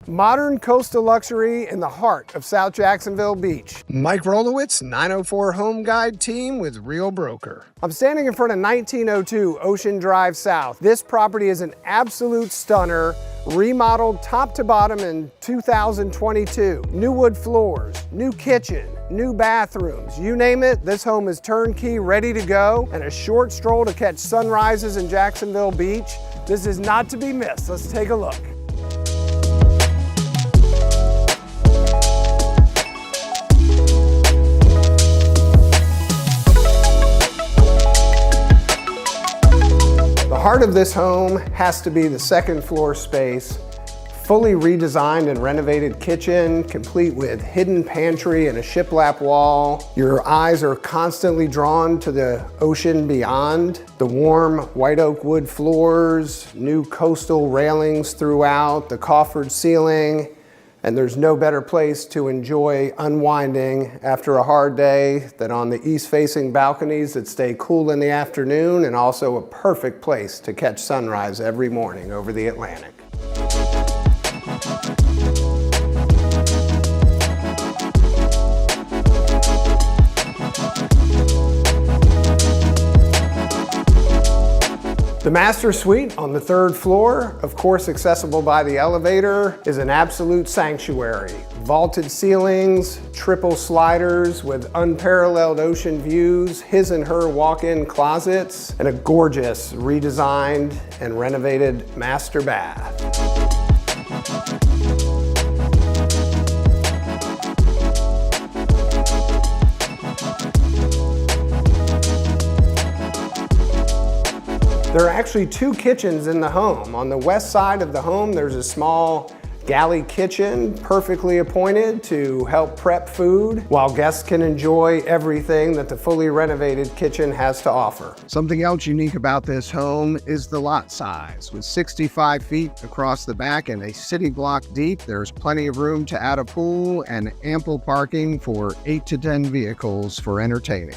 Modern coastal luxury in the heart of South Jacksonville Beach. Mike Rolowitz, 904 Home Guide Team with Real Broker. I'm standing in front of 1902 Ocean Drive South. This property is an absolute stunner, remodeled top to bottom in 2022. New wood floors, new kitchen, new bathrooms, you name it, this home is turnkey, ready to go, and a short stroll to catch sunrises in Jacksonville Beach. This is not to be missed. Let's take a look. The heart of this home has to be the second floor space. Fully redesigned and renovated kitchen, complete with hidden pantry and a shiplap wall. Your eyes are constantly drawn to the ocean beyond. The warm white oak wood floors, new coastal railings throughout, the coffered ceiling, and there's no better place to enjoy unwinding after a hard day than on the east-facing balconies that stay cool in the afternoon, and also a perfect place to catch sunrise every morning over the Atlantic. The master suite on the third floor, of course accessible by the elevator, is an absolute sanctuary. Vaulted ceilings, triple sliders with unparalleled ocean views, his and her walk-in closets, and a gorgeous redesigned and renovated master bath. There are actually two kitchens in the home. On the west side of the home, there's a small galley kitchen, perfectly appointed to help prep food, while guests can enjoy everything that the fully renovated kitchen has to offer. Something else unique about this home is the lot size. With 65 feet across the back and a city block deep, there's plenty of room to add a pool and ample parking for 8 to 10 vehicles for entertaining.